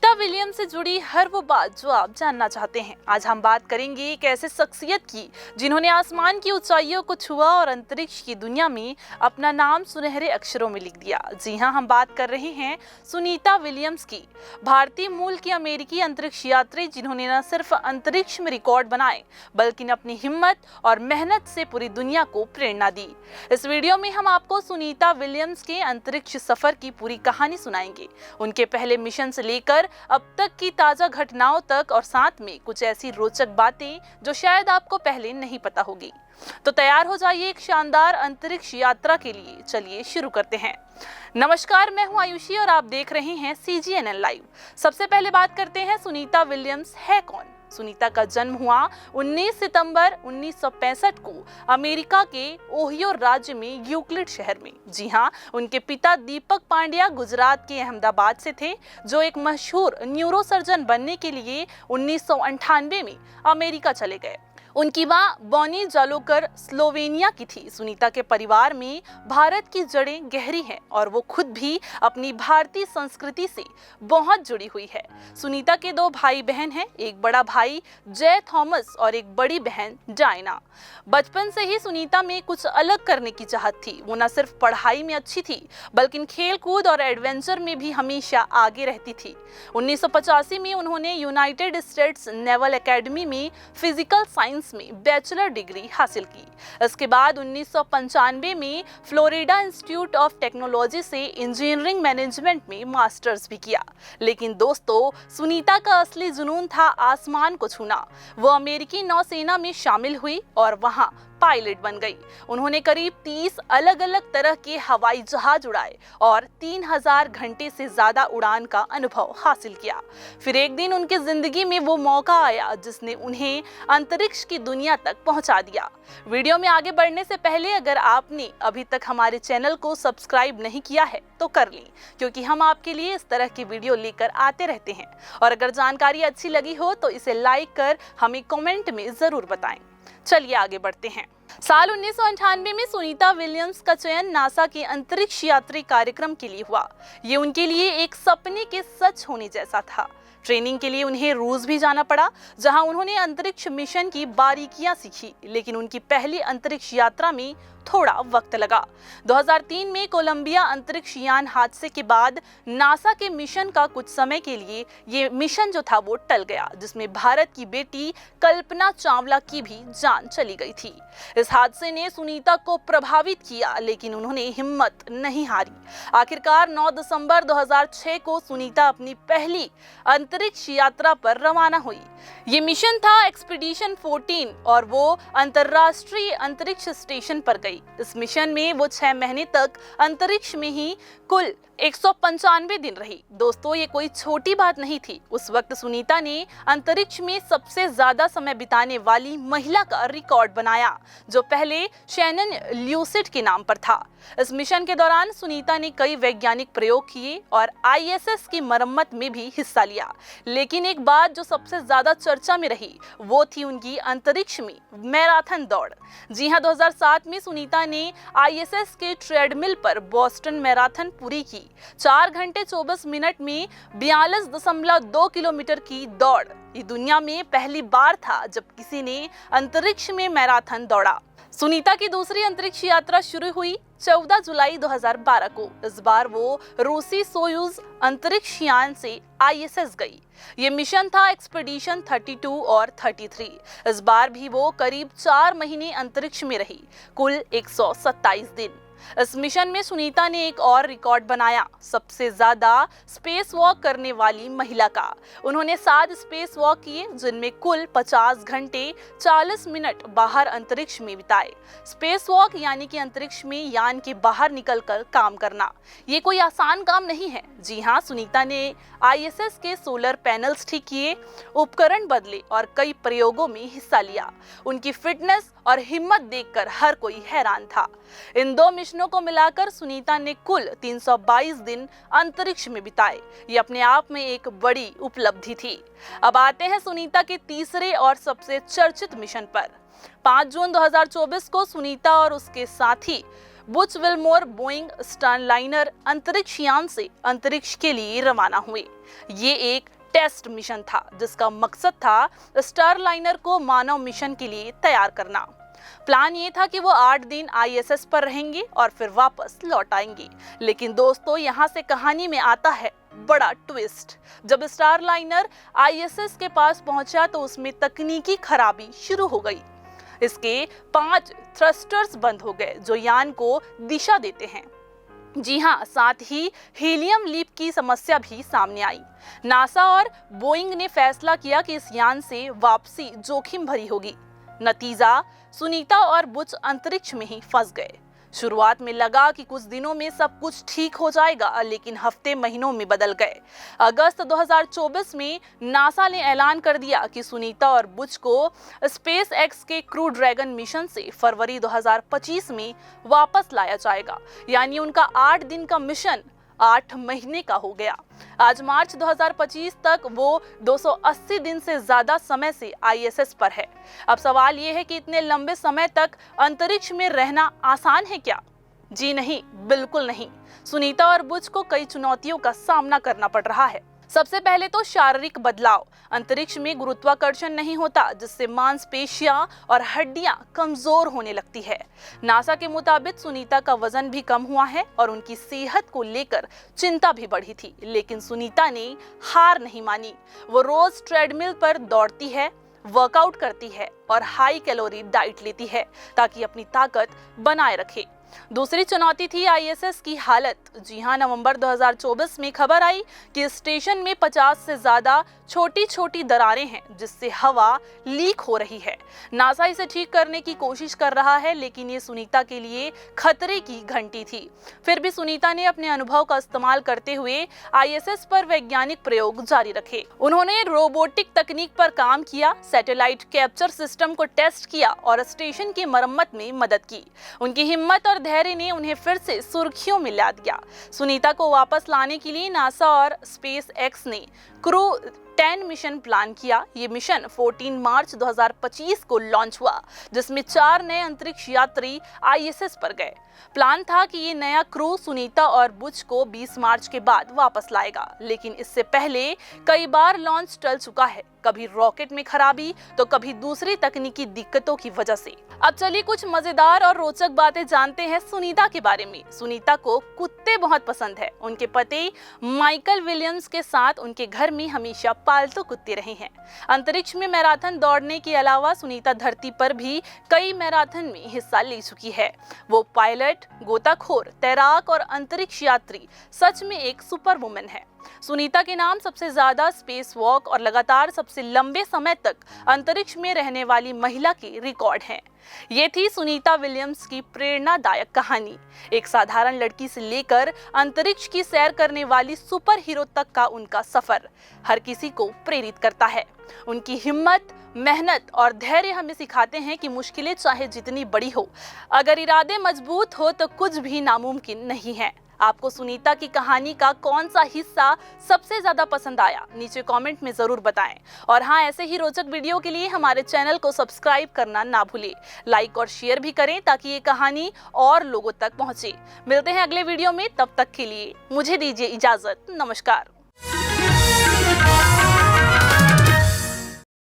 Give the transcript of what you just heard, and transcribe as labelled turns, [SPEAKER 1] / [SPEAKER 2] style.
[SPEAKER 1] Sunita Williams से जुड़ी हर वो बात जो आप जानना चाहते हैं। आज हम बात करेंगे एक ऐसे शख्सियत की जिन्होंने आसमान की ऊंचाइयों को छुआ और अंतरिक्ष की दुनिया में अपना नाम सुनहरे अक्षरों में लिख दिया। जी हां, हम बात कर रहे हैं सुनीता विलियम्स की, भारतीय मूल की अमेरिकी अंतरिक्ष यात्री जिन्होंने न सिर्फ अंतरिक्ष में रिकॉर्ड बनाए बल्कि अपनी हिम्मत और मेहनत से पूरी दुनिया को प्रेरणा दी। इस वीडियो में हम आपको सुनीता विलियम्स के अंतरिक्ष सफर की पूरी कहानी सुनाएंगे, उनके पहले मिशन से लेकर अब तक की ताजा घटनाओं तक, और साथ में कुछ ऐसी रोचक बातें जो शायद आपको पहले नहीं पता होगी। तो तैयार हो जाइए एक शानदार अंतरिक्ष यात्रा के लिए। चलिए शुरू करते हैं। नमस्कार, मैं हूं आयुषी और आप देख रहे हैं CGNN लाइव। सबसे पहले बात करते हैं सुनीता विलियम्स है कौन। सुनीता का जन्म हुआ 19 सितंबर 1965 को अमेरिका के ओहियो राज्य में यूक्लिड शहर में। जी हां, उनके पिता दीपक पांड्या गुजरात के अहमदाबाद से थे, जो एक मशहूर न्यूरोसर्जन बनने के लिए 1998 में अमेरिका चले गए। उनकी मां बॉनी जालोकर स्लोवेनिया की थी। सुनीता के परिवार में भारत की जड़ें गहरी हैं और वो खुद भी अपनी भारतीय संस्कृति से बहुत जुड़ी हुई है। सुनीता के 2 भाई बहन हैं, एक बड़ा भाई जय थॉमस और एक बड़ी बहन डायना। बचपन से ही सुनीता में कुछ अलग करने की चाहत थी। वो न सिर्फ पढ़ाई में अच्छी थी बल्कि खेल कूद और एडवेंचर में भी हमेशा आगे रहती थी। 1985 में उन्होंने यूनाइटेड स्टेट्स नेवल एकेडमी में फिजिकल साइंस में बैचलर डिग्री हासिल की। इसके बाद 1995 में फ्लोरिडा इंस्टीट्यूट ऑफ टेक्नोलॉजी से इंजीनियरिंग मैनेजमेंट में मास्टर्स भी किया। लेकिन दोस्तों, सुनीता का असली जुनून था आसमान को छूना। वो अमेरिकी नौसेना में शामिल हुई और वहां पायलट बन गई। उन्होंने करीब 30 अलग अलग तरह के हवाई जहाज उड़ाए और 3000 घंटे से ज्यादा उड़ान का अनुभव हासिल किया। फिर एक दिन उनकी जिंदगी में वो मौका आया जिसने उन्हें अंतरिक्ष की दुनिया तक पहुंचा दिया। वीडियो में आगे बढ़ने से पहले अगर आपने अभी तक हमारे चैनल को सब्सक्राइब नहीं किया है तो कर लें, क्योंकि हम आपके लिए इस तरह की वीडियो लेकर आते रहते हैं। और अगर जानकारी अच्छी लगी हो तो इसे लाइक कर हमें कमेंट में जरूर बताएं। चलिए आगे बढ़ते हैं। साल 1998 में सुनीता विलियम्स का चयन नासा के अंतरिक्ष यात्री कार्यक्रम के लिए हुआ। ये उनके लिए एक सपने के सच होने जैसा था। ट्रेनिंग के लिए उन्हें रूस भी जाना पड़ा, जहां उन्होंने अंतरिक्ष मिशन की बारीकियां सीखी। लेकिन उनकी पहली अंतरिक्ष यात्रा में थोड़ा वक्त लगा। 2003 में कोलंबिया अंतरिक्ष यान हादसे के बाद नासा के मिशन का कुछ समय के लिए ये मिशन जो था वो टल गया, जिसमें भारत की बेटी कल्पना चावला की भी जान चली गई थी। इस हादसे ने सुनीता को प्रभावित किया, लेकिन उन्होंने हिम्मत नहीं हारी। आखिरकार 9 दिसंबर 2006 को सुनीता अपनी पहली अंतरिक्ष यात्रा पर रवाना हुई। ये मिशन था एक्सपीडिशन 14 और वो अंतर्राष्ट्रीय अंतरिक्ष स्टेशन पर गई। इस मिशन में वो 6 महीने तक अंतरिक्ष में ही कुल 195 दिन रही। दोस्तों, ये कोई छोटी बात नहीं थी। उस वक्त सुनीता ने अंतरिक्ष में सबसे ज्यादा समय बिताने वाली महिला का रिकॉर्ड बनाया, जो पहले शैनन ल्यूसिड के नाम पर था। इस मिशन के दौरान सुनीता ने कई वैज्ञानिक प्रयोग किए और ISS की मरम्मत में भी हिस्सा लिया। लेकिन एक बात जो सबसे ज्यादा चर्चा में रही वो थी उनकी अंतरिक्ष में मैराथन दौड़। जी हां, 2007 में सुनीता ने ISS के ट्रेडमिल पर बोस्टन मैराथन पूरी की। 4 घंटे 24 मिनट में 42.2 किलोमीटर की दौड़। ये दुनिया में पहली बार था जब किसी ने अंतरिक्ष में मैराथन दौड़ा। सुनीता की दूसरी अंतरिक्ष यात्रा शुरू हुई 14 जुलाई 2012 को। इस बार वो रूसी सोयूज अंतरिक्ष यान से ISS गई। ये मिशन था एक्सपीडिशन 32 और 33। इस बार भी वो करीब 4 महीने अंतरिक्ष में रही, कुल 127 दिन। इस मिशन में सुनीता ने एक और रिकॉर्ड बनाया, सबसे ज्यादा स्पेस वॉक करने वाली महिला का। उन्होंने 7 स्पेस वॉक किए, जिनमें कुल 50 घंटे 40 मिनट बाहर अंतरिक्ष में बिताए। स्पेस वॉक यानी कि अंतरिक्ष में यान के बाहर निकलकर काम करना। ये कोई आसान काम नहीं है। जी हाँ, सुनीता ने ISS के सोलर पैनल्स ठीक किए, उपकरण बदले और कई प्रयोगों में हिस्सा लिया। उनकी फिटनेस और हिम्मत देखकर हर कोई हैरान था। इन 2 मिशनों को मिलाकर सुनीता ने कुल 322 दिन अंतरिक्ष में बिताए। ये अपने आप में एक बड़ी उपलब्धि थी। अब आते हैं सुनीता के तीसरे और सबसे चर्चित मिशन पर। 5 जून 2024 को सुनीता और उसके साथी बुच विल्मोर बोइंग स्टारलाइनर अंतरिक्ष यान से अंतरिक्ष के लिए रवाना हुए। ये एक टेस्ट मिशन था जिसका मकसद था स्टारलाइनर को मानव मिशन के लिए तैयार करना। प्लान ये था कि वो 8 दिन ISS पर रहेंगे और फिर वापस लौट आएंगे। लेकिन दोस्तों, यहाँ से कहानी में आता है बड़ा ट्विस्ट। जब स्टारलाइनर ISS के पास पहुंचा तो उसमें तकनीकी खराबी शुरू हो गई। इसके 5 थ्रस्टर्स बंद हो गए जो यान को दिशा देते हैं। जी हाँ, साथ ही हीलियम लीक की समस्या भी सामने आई। नासा और बोइंग ने फैसला किया कि इस यान से वापसी जोखिम भरी होगी। नतीजा, सुनीता और बुच अंतरिक्ष में ही फंस गए। शुरुआत में लगा कि कुछ दिनों में सब कुछ ठीक हो जाएगा, लेकिन हफ्ते महीनों में बदल गए। अगस्त 2024 में नासा ने ऐलान कर दिया कि सुनीता और बुच को स्पेस एक्स के क्रू ड्रैगन मिशन से फरवरी 2025 में वापस लाया जाएगा। यानी उनका 8 दिन का मिशन 8 महीने का हो गया। आज मार्च 2025 तक वो 280 दिन से ज्यादा समय से ISS पर है। अब सवाल ये है कि इतने लंबे समय तक अंतरिक्ष में रहना आसान है क्या? जी नहीं, बिल्कुल नहीं। सुनीता और बुच को कई चुनौतियों का सामना करना पड़ रहा है। सबसे पहले तो शारीरिक बदलाव। अंतरिक्ष में गुरुत्वाकर्षण नहीं होता, जिससे मांसपेशियां और हड्डियां कमजोर होने लगती है। नासा के मुताबिक सुनीता का वजन भी कम हुआ है और उनकी सेहत को लेकर चिंता भी बढ़ी थी। लेकिन सुनीता ने हार नहीं मानी। वो रोज ट्रेडमिल पर दौड़ती है, वर्कआउट करती है और हाई कैलोरी डाइट लेती है ताकि अपनी ताकत बनाए रखे। दूसरी चुनौती थी ISS की हालत। जी हाँ, नवंबर 2024 में खबर आई कि स्टेशन में 50 से ज्यादा छोटी छोटी दरारें हैं जिससे हवा लीक हो रही है। नासा इसे ठीक करने की कोशिश कर रहा है, लेकिन ये सुनीता के लिए खतरे की घंटी थी। फिर भी सुनीता ने अपने अनुभव का इस्तेमाल करते हुए ISS पर वैज्ञानिक प्रयोग जारी रखे। उन्होंने रोबोटिक तकनीक पर काम किया, सैटेलाइट कैप्चर सिस्टम को टेस्ट किया और स्टेशन की मरम्मत में मदद की। उनकी हिम्मत और धैर्य ने उन्हें फिर से सुर्खियों में ला दिया। सुनीता को वापस लाने के लिए नासा और स्पेस एक्स ने क्रू 10 मिशन प्लान किया। ये मिशन 14 मार्च 2025 को लॉन्च हुआ, जिसमें 4 नए अंतरिक्ष यात्री ISS पर गए। प्लान था कि ये नया क्रू सुनीता और बुच को 20 मार्च के बाद वापस लाएगा, लेकिन इससे पहले कई बार लॉन्च टल चुका है। कभी रॉकेट में खराबी तो कभी दूसरी तकनीकी दिक्कतों की वजह से। अब चलिए कुछ मजेदार और रोचक बातें जानते हैं सुनीता के बारे में। सुनीता को कुत्ते बहुत पसंद है। उनके पति माइकल विलियम्स के साथ उनके घर में हमेशा पालतू कुत्ते रहे हैं। अंतरिक्ष में मैराथन दौड़ने के अलावा सुनीता धरती पर भी कई मैराथन में हिस्सा ले चुकी है। वो पायलट, गोताखोर, तैराक और अंतरिक्ष यात्री, सच में एक सुपर वुमन है। सुनीता के नाम सबसे ज्यादा स्पेस वॉक और लगातार सबसे लंबे समय तक अंतरिक्ष में रहने वाली महिला के रिकॉर्ड हैं। ये थी सुनीता विलियम्स की प्रेरणादायक कहानी। एक साधारण लड़की से लेकर अंतरिक्ष की सैर करने वाली सुपर हीरो तक का उनका सफर हर किसी को प्रेरित करता है। उनकी हिम्मत, मेहनत और धैर्य हमें सिखाते हैं कि मुश्किलें चाहे जितनी बड़ी हो, अगर इरादे मजबूत हो तो कुछ भी नामुमकिन नहीं है। आपको सुनीता की कहानी का कौन सा हिस्सा सबसे ज्यादा पसंद आया, नीचे कमेंट में जरूर बताएं। और हाँ, ऐसे ही रोचक वीडियो के लिए हमारे चैनल को सब्सक्राइब करना ना भूलें। लाइक और शेयर भी करें ताकि ये कहानी और लोगों तक पहुंचे। मिलते हैं अगले वीडियो में, तब तक के लिए मुझे दीजिए इजाजत। नमस्कार।